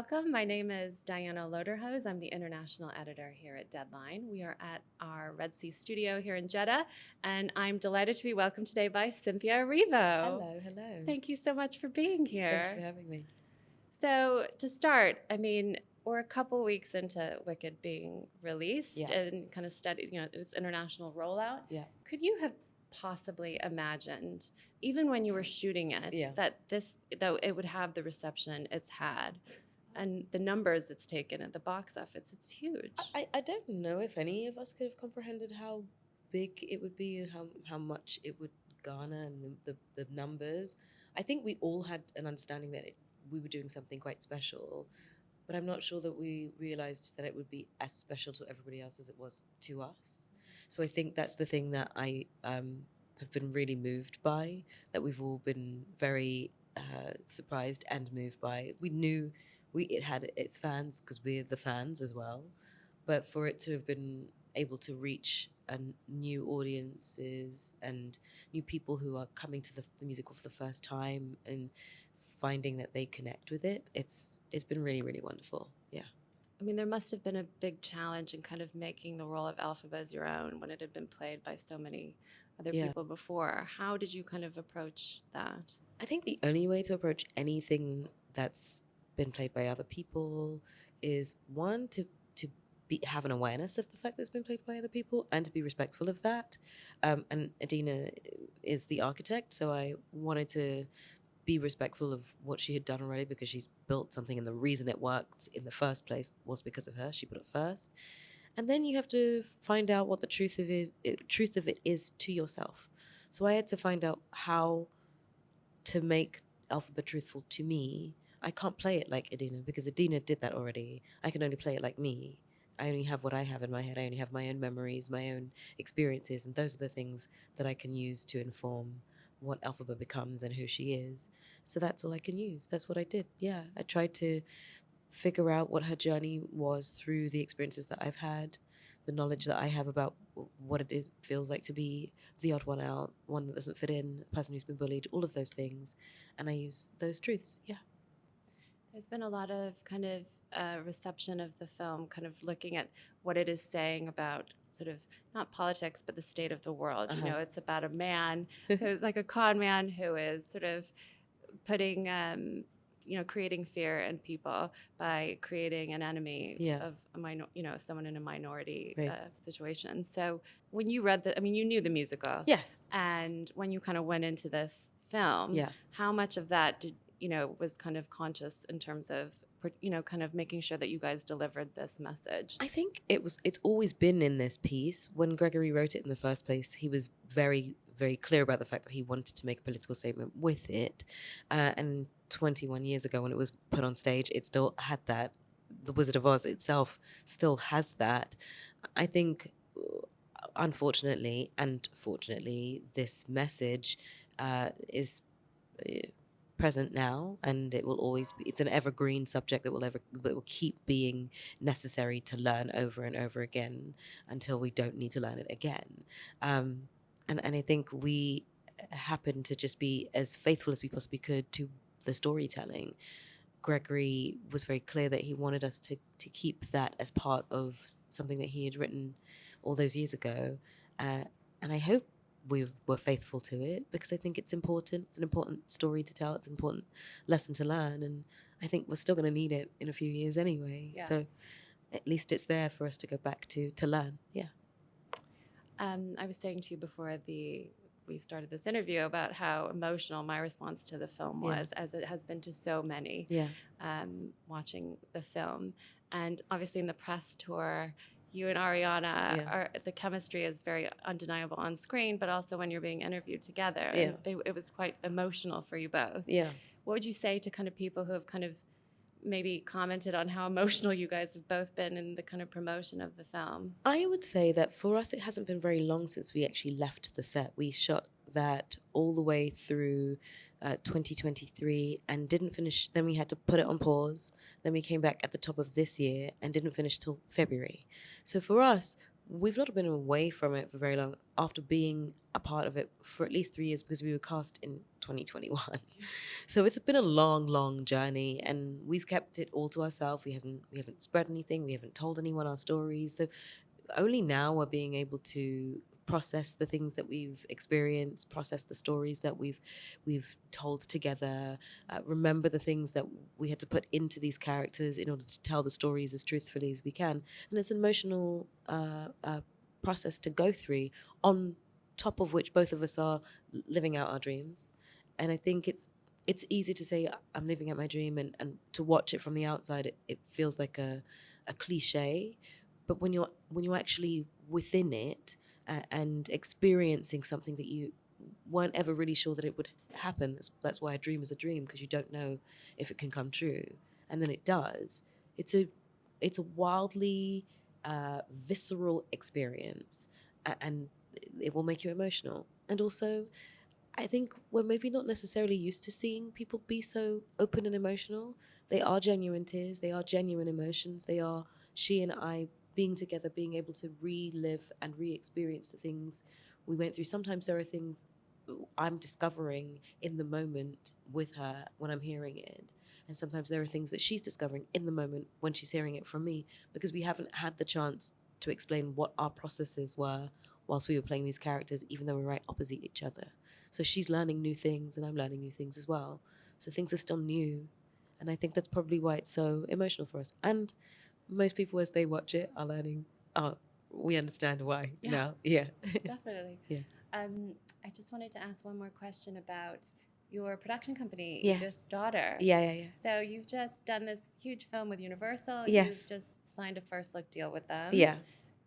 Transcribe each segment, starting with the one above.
welcome. My name is Diana Loderhose. I'm the international editor here at Deadline. We are at our Red Sea studio here in Jeddah, and I'm delighted to be welcomed today by Cynthia Erivo. Hello. Thank you so much for being here. Thank you for having me. So, to start, we're a couple weeks into Wicked being released and kind of studied, its international rollout. Yeah. Could you have possibly imagined, even when you were shooting it, that it would have the reception it's had and the numbers it's taken at the box office? It's huge. I don't know if any of us could have comprehended how big it would be and how much it would garner and the numbers. I think we all had an understanding that we were doing something quite special, but I'm not sure that we realized that it would be as special to everybody else as it was to us. So I think that's the thing that I have been really moved by, that we've all been very surprised and moved by. We knew it had its fans because we're the fans as well, but for it to have been able to reach new audiences and new people who are coming to the musical for the first time and finding that they connect with it, it's been really, really wonderful. Yeah. I mean, there must have been a big challenge in kind of making the role of Elphaba as your own when it had been played by so many other people before. How did you kind of approach that? I think the only way to approach anything that's been played by other people is, one, to have an awareness of the fact that it's been played by other people and to be respectful of that. And Adina is the architect, so I wanted to be respectful of what she had done already because she's built something, and the reason it worked in the first place was because of her. She put it first. And then you have to find out what the truth of it is to yourself. So I had to find out how to make Elphaba truthful to me. I can't play it like Adina because Adina did that already. I can only play it like me. I only have what I have in my head. I only have my own memories, my own experiences, and those are the things that I can use to inform what Elphaba becomes and who she is. So that's all I can use. That's what I did. Yeah, I tried to figure out what her journey was through the experiences that I've had, the knowledge that I have about what feels like to be the odd one out, one that doesn't fit in, a person who's been bullied, all of those things. And I use those truths. Yeah. There's been a lot of kind of reception of the film, kind of looking at what it is saying about sort of not politics, but the state of the world. You know, it's about a man who's like a con man who is sort of putting, creating fear in people by creating an enemy of someone in a minority situation. So when you read you knew the musical. Yes. And when you kind of went into this film, how much of that was kind of conscious in terms of, kind of making sure that you guys delivered this message? I think it's always been in this piece. When Gregory wrote it in the first place, he was very, very clear about the fact that he wanted to make a political statement with it. And 21 years ago when it was put on stage, it still had that. The Wizard of Oz itself still has that. I think, unfortunately and fortunately, this message is present now, and it will always be. It's an evergreen subject that will keep being necessary to learn over and over again until we don't need to learn it again. And I think we happen to just be as faithful as we possibly could to the storytelling. Gregory was very clear that he wanted us to keep that as part of something that he had written all those years ago, and I hope we were faithful to it because I think it's important. It's an important story to tell. It's an important lesson to learn, and I think we're still going to need it in a few years anyway. Yeah. So at least it's there for us to go back to learn. Yeah. I was saying to you before we started this interview about how emotional my response to the film was, as it has been to so many watching the film. And obviously in the press tour, you and Ariana, the chemistry is very undeniable on screen, but also when you're being interviewed together. Yeah. It was quite emotional for you both. Yeah. What would you say to kind of people who have kind of maybe commented on how emotional you guys have both been in the kind of promotion of the film? I would say that for us, it hasn't been very long since we actually left the set. We shot that all the way through 2023 and didn't finish. Then we had to put it on pause. Then we came back at the top of this year and didn't finish till February. So for us, we've not been away from it for very long after being a part of it for at least 3 years, because we were cast in 2021. So it's been a long journey, and we've kept it all to ourselves. We haven't spread anything. We haven't told anyone our stories. So only now we're being able to process the things that we've experienced, process the stories that we've told together, remember the things that we had to put into these characters in order to tell the stories as truthfully as we can. And it's an emotional process to go through, on top of which both of us are living out our dreams. And I think it's easy to say I'm living out my dream, and to watch it from the outside, it feels like a cliche. But when you're actually within it, and experiencing something that you weren't ever really sure that it would happen, that's why a dream is a dream, because you don't know if it can come true, and then it does. It's a wildly visceral experience, and it will make you emotional. And also, I think we're maybe not necessarily used to seeing people be so open and emotional. They are genuine tears. They are genuine emotions. They are she and I being together, being able to relive and re-experience the things we went through. Sometimes there are things I'm discovering in the moment with her when I'm hearing it. And sometimes there are things that she's discovering in the moment when she's hearing it from me, because we haven't had the chance to explain what our processes were whilst we were playing these characters, even though we're right opposite each other. So she's learning new things and I'm learning new things as well. So things are still new. And I think that's probably why it's so emotional for us. And most people, as they watch it, are learning, oh, we understand why now. Yeah. Definitely. Yeah. I just wanted to ask one more question about your production company, Yes. Edith's Daughter. Yeah. So you've just done this huge film with Universal. Yes. You've just signed a first look deal with them. Yeah.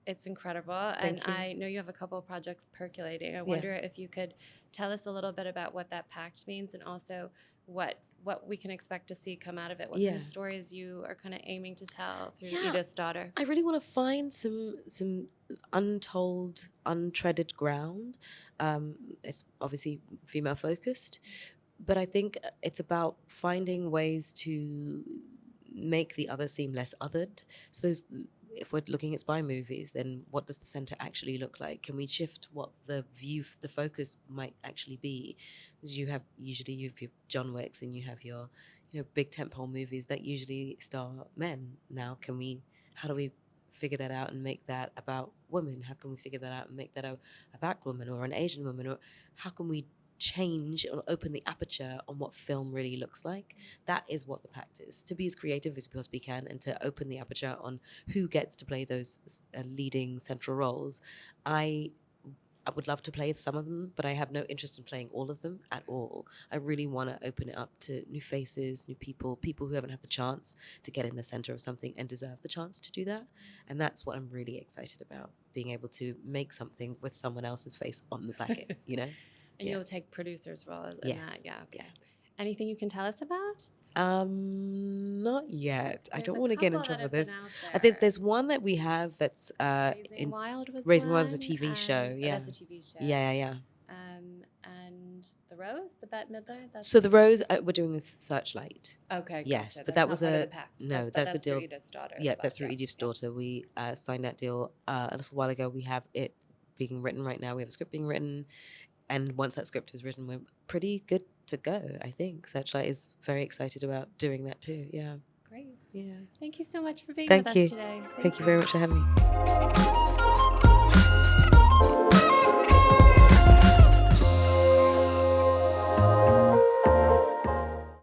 It's incredible. Thank you. I know you have a couple of projects percolating. I wonder if you could tell us a little bit about what that pact means, and also what we can expect to see come out of it. What kind of stories you are kind of aiming to tell through Edith's Daughter? I really want to find some untold, untreaded ground. It's obviously female focused, but I think it's about finding ways to make the other seem less othered. So if we're looking at spy movies, then what does the center actually look like? Can we shift what the focus might actually be? Because you have your John Wicks, and you have your big tentpole movies that usually star men. Now, how do we figure that out and make that about women? How can we figure that out and make that a black woman or an Asian woman? Or how can we change or open the aperture on what film really looks like? That is what the pact is, to be as creative as we possibly can, and to open the aperture on who gets to play those leading central roles. I would love to play some of them, but I have no interest in playing all of them at all. I really want to open it up to new faces, new people who haven't had the chance to get in the center of something and deserve the chance to do that. And that's what I'm really excited about, being able to make something with someone else's face on the packet, And you'll take producer's role in that. Yeah. Okay. Yeah. Anything you can tell us about? Not yet. I There's don't a want to get in couple that trouble. have been out I think there. there's one that we have that's Raising Wild was Raising Wild is a one, TV show. Yeah. That's a TV show. Yeah. And The Rose, the Bette Midler. So The Rose, we're doing this Searchlight. Okay. Yes, gotcha. but That's that was not part of the pact. no. That's a deal. through Edith's Daughter. Yeah, that's through Edith's Daughter. We signed that deal a little while ago. We have it being written right now. We have a script being written, and once that script is written, we're pretty good to go, I think. Searchlight is very excited about doing that too. Yeah. Great. Yeah. Thank you so much for being with us today. Thank you very much for having me.